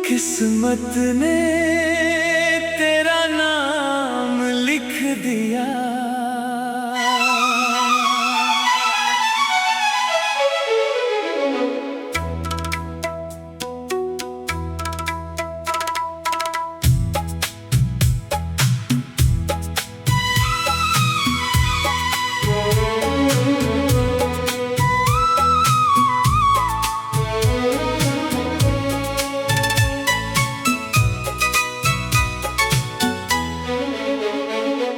किस्मत ने तेरा नाम लिख दिया।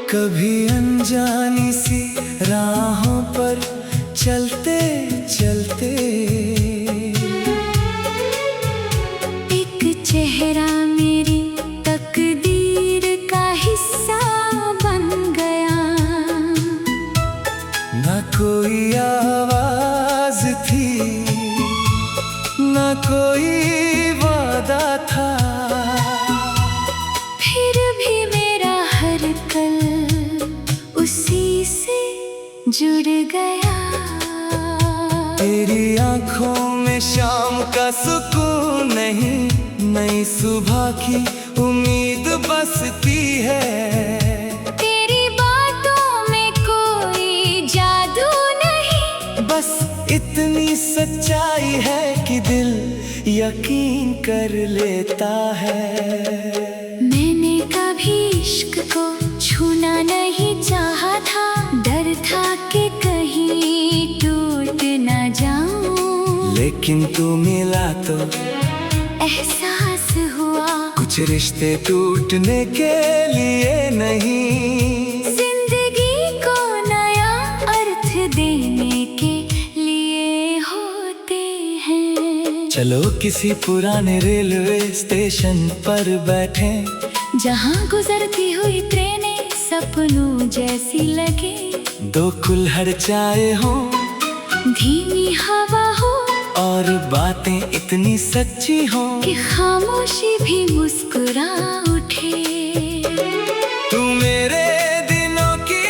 कभी अनजानी सी राहों पर चलते चलते एक चेहरा मेरी तकदीर का हिस्सा बन गया। न कोई आवाज थी न कोई वादा था, फिर भी मेरा हर कल उसी से जुड़ गया। तेरी आंखों में शाम का सुकून नहीं, नई सुबह की उम्मीद बसती है। तेरी बातों में कोई जादू नहीं, बस इतनी सच्चाई है कि दिल यकीन कर लेता है। मैंने कभी इश्क को छूना नहीं चाहा था, डर था कि कहीं टूट न जाऊं। लेकिन तू मिला तो एहसास हुआ कुछ रिश्ते टूटने के लिए नहीं, जिंदगी को नया अर्थ देने के लिए होते हैं। चलो किसी पुराने रेलवे स्टेशन पर बैठे, जहाँ गुजरती हुई ट्रेनें सपनों जैसी लगे। दो कुल्हड़ चाय हो, धीमी हवा हो और बातें इतनी सच्ची हो कि खामोशी भी मुस्कुरा उठे। तू मेरे दिनों की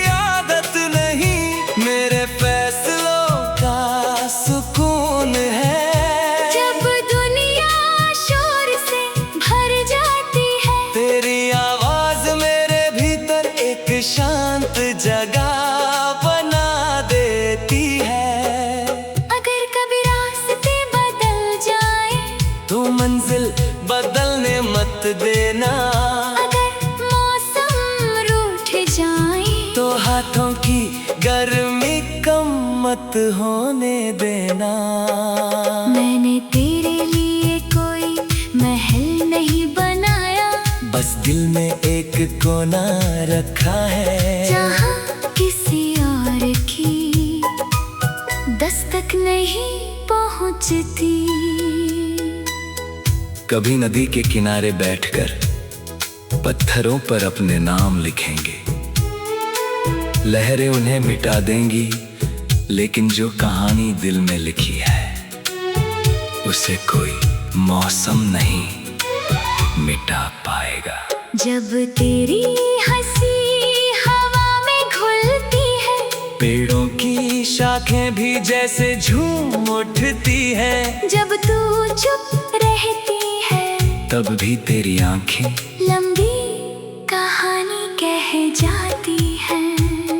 आदत नहीं, मेरे फैसलों का सुकून है। जब दुनिया शोर से भर जाती है, तेरी आवाज मेरे भीतर एक शांत जगह बना देती है। अगर कभी रास्ते बदल जाए तो मंजिल बदलने मत देना, अगर मौसम रूठ जाए तो हाथों की गर्मी कम मत होने देना। मैंने तेरे लिए कोई महल नहीं बनाया, बस दिल में एक कोना रखा है, जहाँ किसी और की दस्तक नहीं पहुँचती। कभी नदी के किनारे बैठकर पत्थरों पर अपने नाम लिखेंगे, लहरें उन्हें मिटा देंगी, लेकिन जो कहानी दिल में लिखी है उसे कोई मौसम नहीं मिटा पाएगा। जब तेरी हंसी हवा में घुलती है, पेड़ों की शाखें भी जैसे झूम उठती है। जब तू चुप रहती है, तब भी तेरी आंखें लंबी कहानी कह जाती है।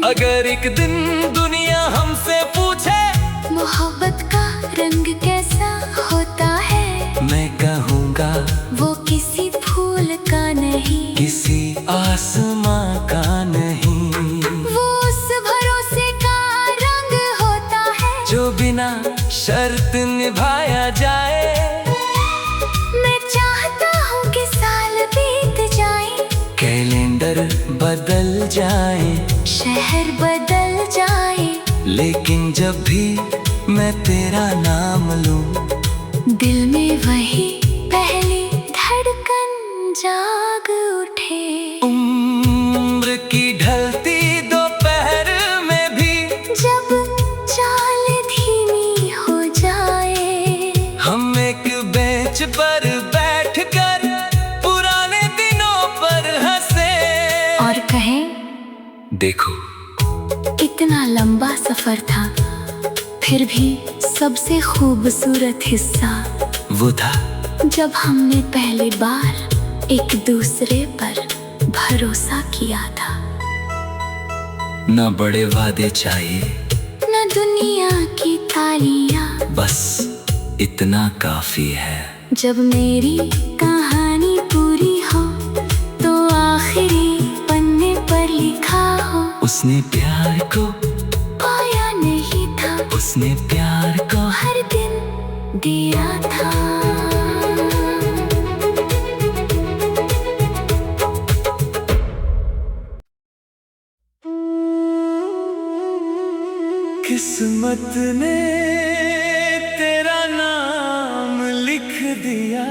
अगर एक दिन दुनिया हमसे पूछे मोहब्बत का रंग कैसा होता है, मैं कहूँगा वो किसी फूल का नहीं, किसी आसमां का नहीं, वो उस भरोसे का रंग होता है जो बिना शर्त निभाया जाए। मैं चाहता हूँ कि साल बीत जाए, कैलेंडर बदल जाए, शहर बदल जाए, लेकिन जब भी मैं तेरा नाम लूं, दिल में वही पहली धड़कन जाग उठे। उम्र की ढलती दोपहर में भी जब चाल धीमी हो जाए, हम एक बेंच पर बैठकर पुराने दिनों पर हंसे और कहें, देखो इतना लंबा सफर था, फिर भी सबसे खूबसूरत हिस्सा वो था जब हमने पहली बार एक दूसरे पर भरोसा किया था। ना बड़े वादे चाहिए, न दुनिया की तालियां, बस इतना काफी है। जब मेरी कहानी पूरी हो तो आखिरी पन्ने पर लिखा हो, उसने प्यार को पाया नहीं था, उसने प्यार को हर दिन दिया था। किस्मत ने तेरा नाम लिख दिया,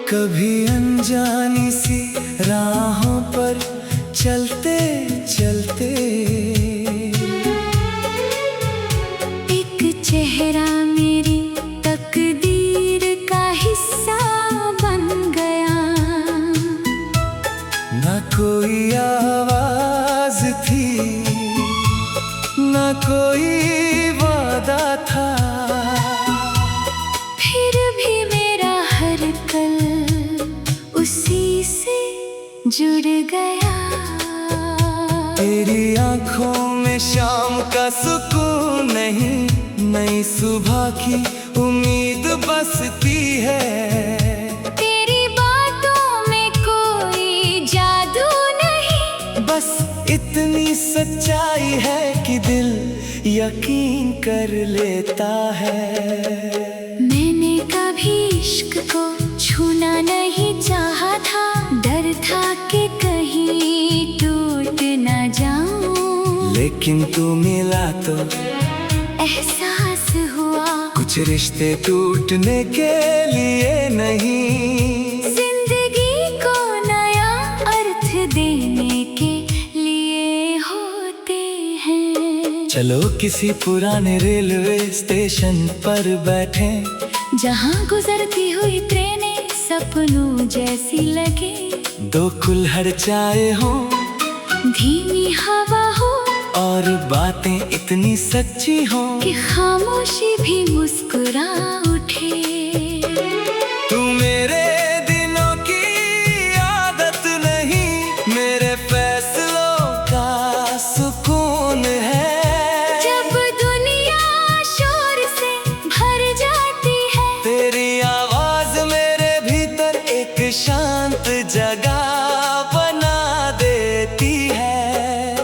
कभी अनजानी सी राहों पर चलते चलते एक चेहरा मेरी तकदीर का हिस्सा बन गया। न कोई आवाज थी, न कोई वादा था, फिर भी मेरा हर कल उसी से जुड़ गया। तेरी आंखों में शाम का सुकून नहीं, नई सुबह की उम्मीद बसती है। तेरी बातों में कोई जादू नहीं, बस इतनी सच्चाई है कि दिल यकीन कर लेता है। मैंने कभी इश्क को छूना नहीं चाहा था, डर था कि कहीं टूट ना जाऊं, लेकिन तू मिला तो एहसास हुआ कुछ रिश्ते टूटने के लिए नहीं, जिंदगी को नया अर्थ देने के लिए होते हैं। चलो किसी पुराने रेलवे स्टेशन पर बैठे, जहाँ गुजरती हुई ट्रेनें सपनों जैसी लगे, दो कुल्हड़ चाय हो, धीमी हवा हो, और बातें इतनी सच्ची हो कि खामोशी भी मुस्कुरा उठे। तू मेरे दिनों की आदत नहीं, मेरे फैसलों का सुकून है। जब दुनिया शोर से भर जाती है, तेरी आवाज मेरे भीतर एक शांत जगह बना देती है।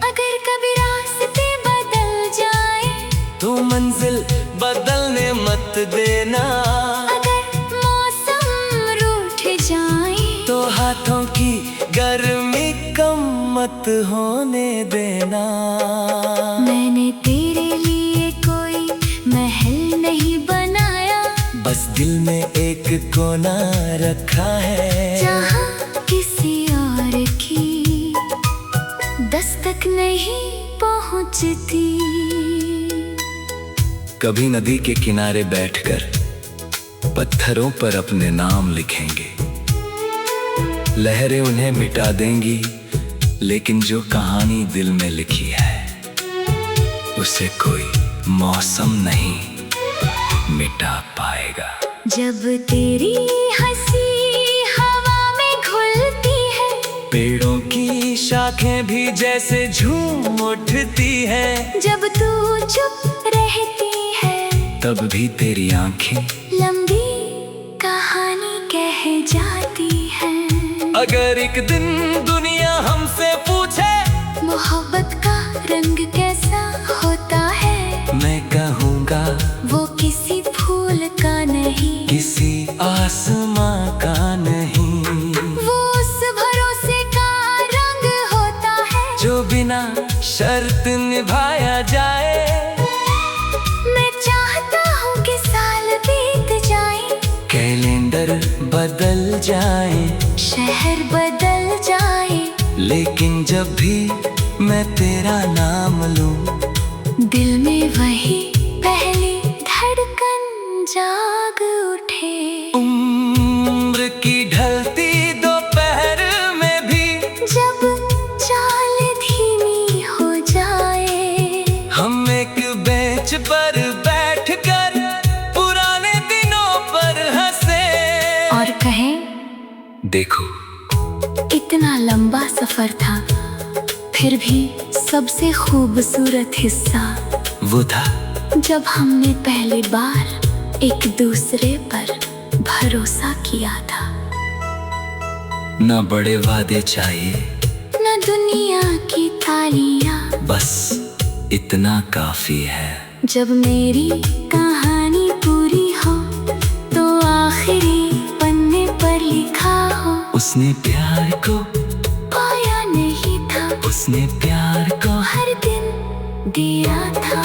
अगर कभी रास्ते बदल जाए तो मंजिल बदलने मत देना, अगर मौसम रूठ जाए तो हाथों की गर्मी कम मत होने देना। मैंने तेरे लिए कोई महल नहीं बनाया, बस दिल में एक कोना रखा है, जहाँ किसी और की दस्तक नहीं पहुँचती। कभी नदी के किनारे बैठकर पत्थरों पर अपने नाम लिखेंगे, लहरें उन्हें मिटा देंगी, लेकिन जो कहानी दिल में लिखी है उसे कोई मौसम नहीं मिटा पाएगा। जब तेरी हंसी हवा में घुलती है, पेड़ों की शाखें भी जैसे झूम उठती है, जब तू चुप रहती है, तब भी तेरी आंखें लंबी कहानी कह जाती है। अगर एक दिन दुनिया हमसे पूछे मोहब्बत का रंग कैसा होता है, मैं कहूँगा वो किसी फूल का नहीं, किसी आसमां का नहीं, वो उस भरोसे का रंग होता है जो बिना शर्त निभाया जाए। मैं चाहता हूँ कि साल बीत जाए, कैलेंडर बदल जाए, शहर बदल जाए, लेकिन जब भी मैं तेरा नाम लूं, दिल में वही पहली धड़कन जाग उठे। उम्र की ढलती दोपहर में भी जब चाल धीमी हो जाए, हम एक बेंच पर बैठकर पुराने दिनों पर हंसे और कहें, देखो इतना लंबा सफर था, फिर भी सबसे खूबसूरत हिस्सा वो था जब हमने पहली बार एक दूसरे पर भरोसा किया था। न बड़े वादे चाहिए, न दुनिया की तालियां, बस इतना काफी है। जब मेरी कहानी पूरी हो तो आखिरी पन्ने पर लिखा हो, उसने प्यार को पाया नहीं था, उसने प्यार को हर दिन दिया था।